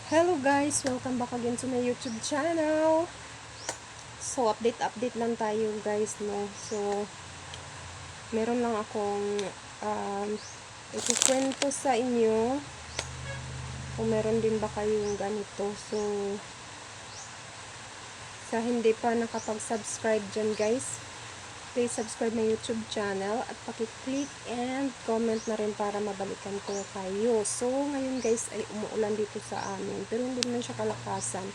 Hello guys! Welcome back again to my YouTube channel. So, update lang tayo guys, no? So, meron lang akong ikukwento sa inyo kung meron din ba kayong ganito. So, sa hindi pa nakapag-subscribe dyan guys, please subscribe my YouTube channel at pakiclick and comment na rin para mabalikan ko kayo. So, ngayon guys ay umuulan dito sa amin. Pero hindi naman siya kalakasan.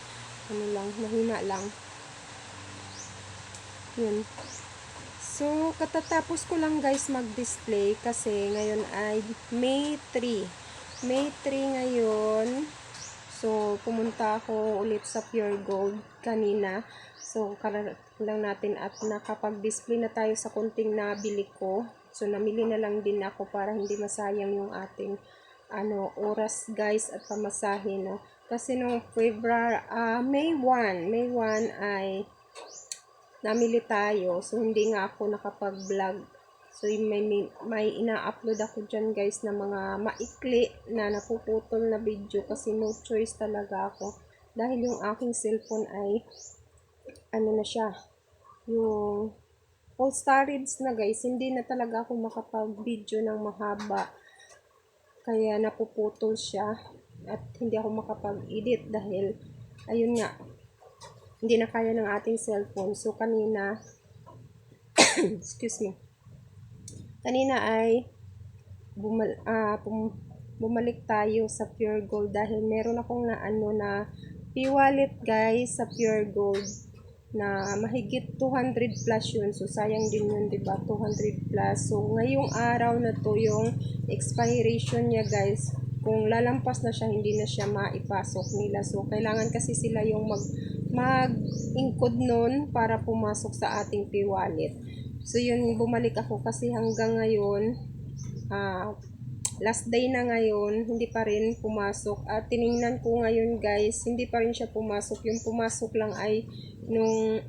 Ano lang, mahina lang. Yun. So, katatapos ko lang guys mag-display kasi ngayon ay May 3. May 3 ngayon. So, pumunta ako ulit sa Pure Gold kanina. So, lang natin at nakapag-display na tayo sa kunting nabili ko. So, namili na lang din ako para hindi masayang yung ating oras guys at pamasahe, no? Kasi nung May 1 ay namili tayo. So, hindi nga ako nakapag-vlog. So, may ina-upload ako dyan guys na mga maikli na napuputol na video kasi no choice talaga ako. Dahil yung aking cellphone ay ano na siya, yung full storage na guys. Hindi na talaga ako makapag-video ng mahaba. Kaya napuputol siya at hindi ako makapag-edit dahil ayun nga, hindi na kaya ng ating cellphone. So, kanina excuse me. Kanina ay bumalik tayo sa Pure Gold dahil meron akong na P-wallet guys sa Pure Gold na mahigit 200 plus yun. So, sayang din yun, diba? 200 plus. So, ngayong araw na to yung expiration niya guys. Kung lalampas na siya, hindi na siya maipasok nila. So, kailangan kasi sila yung mag-encode nun para pumasok sa ating P-wallet. So, yun, bumalik ako kasi hanggang ngayon, last day na ngayon, hindi pa rin pumasok. At tiningnan ko ngayon guys, hindi pa rin siya pumasok. Yung pumasok lang ay nung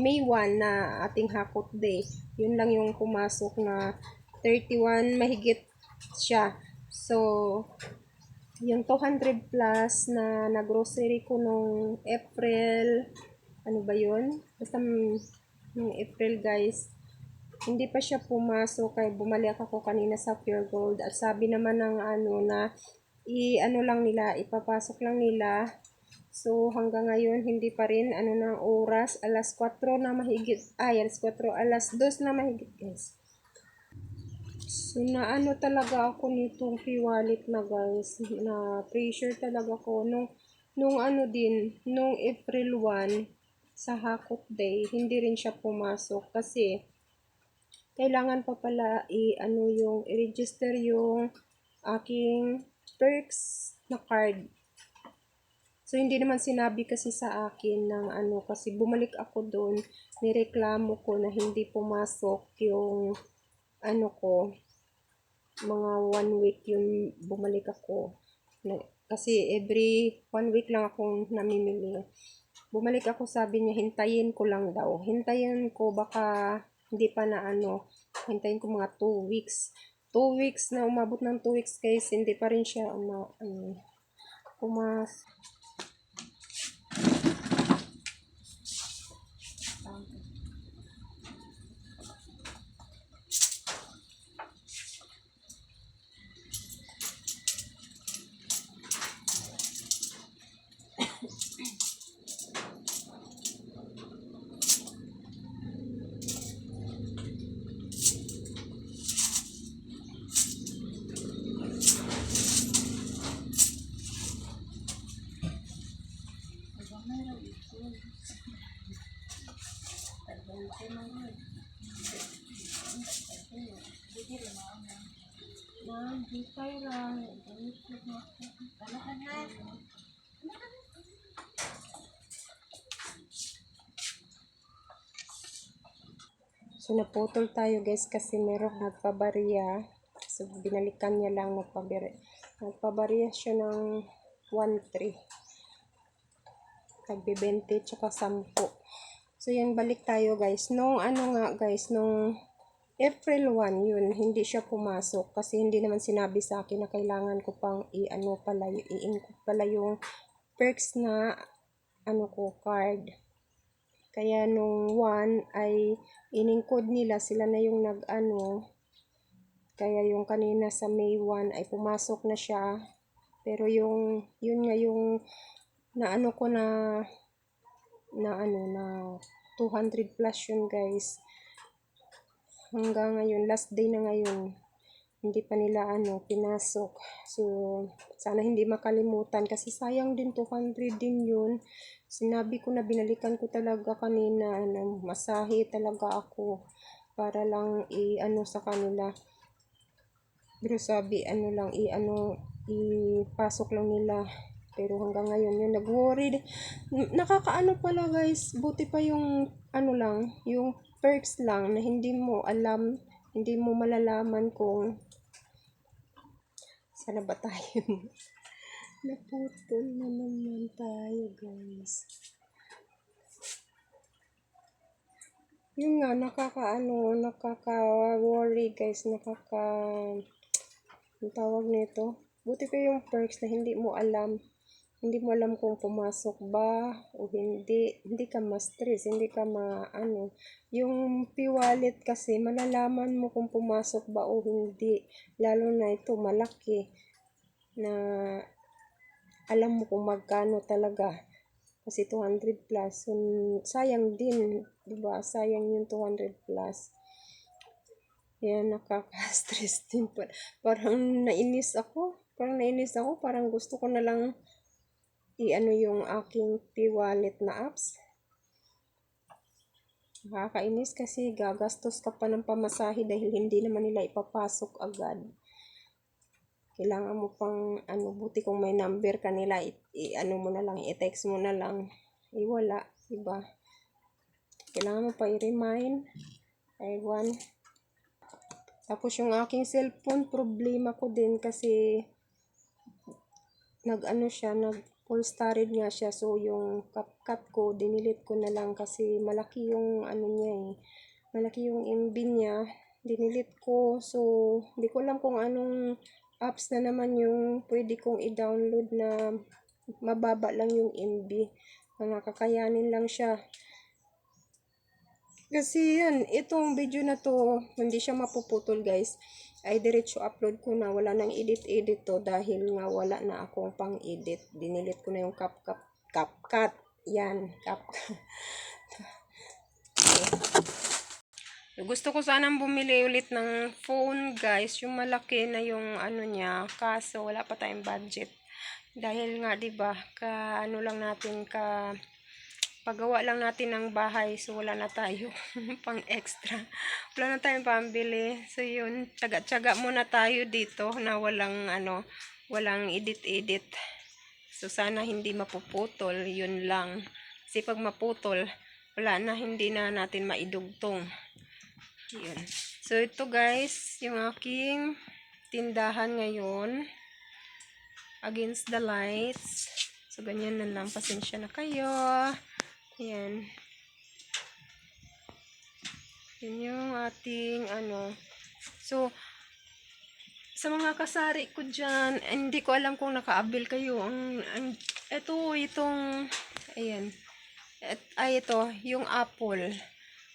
May 1 na ating hakot day. Yun lang yung pumasok na 31 mahigit siya. So, yung 200 plus na grocery ko nung April, ano ba yun? Basta nung April guys, hindi pa siya pumasok kaya bumalik ako kanina sa Pure Gold at sabi naman ng na lang nila, ipapasok lang nila. So hanggang ngayon hindi pa rin ng oras, alas 4 na mahigit, alas 2 na mahigit guys. So talaga ako nitong P-wallet na guys, na pressure talaga ko nung nung April 1 sa hakot day, hindi rin siya pumasok kasi kailangan pa pala yung i-register yung aking perks na card. So, hindi naman sinabi kasi sa akin ng kasi bumalik ako doon, nireklamo ko na hindi pumasok yung ko, mga 1 week yung bumalik ako. Kasi every 1 week lang akong namimili. Bumalik ako, sabi niya, hintayin ko lang daw. Hintayin ko, baka hindi pa na hintayin ko mga 2 weeks. 2 weeks na, umabot ng 2 weeks guys, hindi pa rin siya pumas. So, naputol tayo guys kasi merong nagpabariya. So, binalikan niya lang nagpabariya siya ng 1.3. Tagbi 20 tsaka 10. So, yan, balik tayo guys. Nung guys, nung April 1 yun, hindi siya pumasok kasi hindi naman sinabi sa akin na kailangan ko pang i-ano pala, i-include pala yung perks na ano ko, card. Kaya nung 1 ay in-include nila, sila na yung nag-ano. Kaya yung kanina sa May 1 ay pumasok na siya. Pero yun nga yung na ano ko na ano na 200 plus yun guys. Hanggang ngayon, last day na ngayon, hindi pa nila pinasok. So, sana hindi makalimutan kasi sayang din 200 din yun. Sinabi ko na binalikan ko talaga kanina na masahe talaga ako para lang sa kanila. Pero sabi lang ipasok lang nila. Pero hanggang ngayon yun nag-worry. Nakakaano pala guys, buti pa yung lang, yung perks lang na hindi mo alam, hindi mo malalaman kung sana ba tayo. Naputol na naman tayo guys. Yun nga, nakaka-worry guys, ang tawag nito. Buti pa yung perks na hindi mo alam. Hindi mo alam kung pumasok ba o hindi. Hindi ka ma-stress, hindi ka Yung P-Wallet kasi, malalaman mo kung pumasok ba o hindi. Lalo na ito, malaki. Na alam mo kung magkano talaga. Kasi 200 plus. Sayang din, diba? Sayang yung 200 plus. Yan, nakaka-stress din. Parang nainis ako. Parang gusto ko na lang yung aking P-Wallet na apps. Nakakainis kasi gagastos ka pa ng pamasahe dahil hindi naman nila ipapasok agad. Kailangan mo pang buti kung may number kanila, mo na lang, i-text mo na lang. Wala, diba? Kailangan mo pa i-remind. One. Tapos yung aking cellphone, problema ko din kasi full storage nga siya. So, yung CapCut ko, dinilit ko na lang kasi malaki yung niya eh. Malaki yung MB niya. Dinilit ko. So, hindi ko alam kung anong apps na naman yung pwede kong i-download na mababa lang yung MB. Nakakayanin lang siya. Kasi yan, itong video na to, hindi siya mapuputol guys. Ay diretso upload ko na, wala nang edit to dahil nga wala na akong pang edit. Dinilit ko na yung CapCut. Yan, CapCut. Gusto ko sanang bumili ulit ng phone guys, yung malaki na yung niya, kaso wala pa tayong budget. Dahil nga 'di ba, lang natin pagawa lang natin ng bahay, so wala na tayo pang extra. Wala na tayong pambili. So yun, tsaga-tsaga muna tayo dito na walang edit-edit. So sana hindi mapuputol, yun lang. Kasi pag maputol, wala na, hindi na natin maidugtong. Yun. So ito guys, yung aking tindahan ngayon against the lights. So ganyan na lang, pasensya na kayo. Ayan. Yun yung ating So, sa mga kasari ko dyan, hindi ko alam kung naka-avail kayo. Ayan. Ito, yung apple.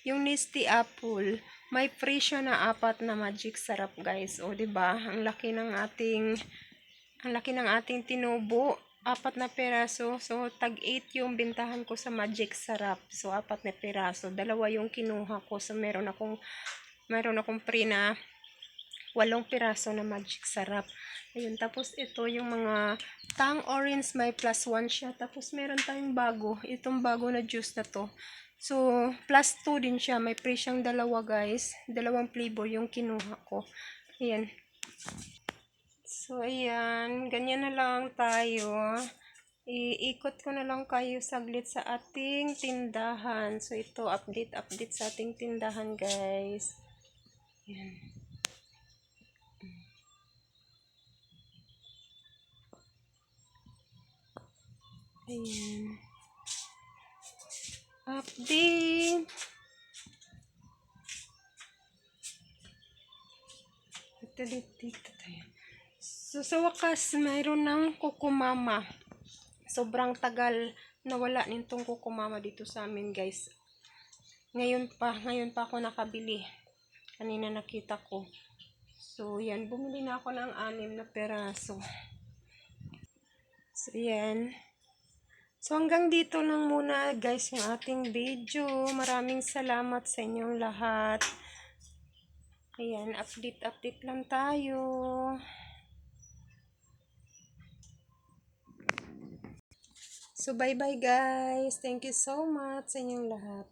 Yung Nesty apple. May free siya na 4 na magic sarap guys. O, diba? Ang laki ng ating tinubo. 4 na peraso. So, tag 8 yung bintahan ko sa Magic Sarap. So, 4 na peraso. 2 yung kinuha ko. So, meron akong free na 8 piraso na Magic Sarap. Ayun. Tapos, ito yung mga Tang Orange. May plus 1 siya. Tapos, meron tayong bago. Itong bago na juice na to. So, plus 2 din siya. May free siyang 2 guys. 2 flavor yung kinuha ko. Ayan. So, ayan. Ganyan na lang tayo. Iikot ko na lang kayo saglit sa ating tindahan. So, ito, update sa ating tindahan, guys. Ayan. Ayan. Update. Delete dito tayo. So, sa wakas, mayroon ng kukumama. Sobrang tagal na wala nitong kukumama dito sa amin, guys. Ngayon pa ako nakabili. Kanina nakita ko. So, yan. Bumili na ako ng 6 na peraso. So, yan. So, hanggang dito lang muna, guys, yung ating video. Maraming salamat sa inyong lahat. Ayan, update lang tayo. So, bye-bye, guys. Thank you so much sa inyong lahat.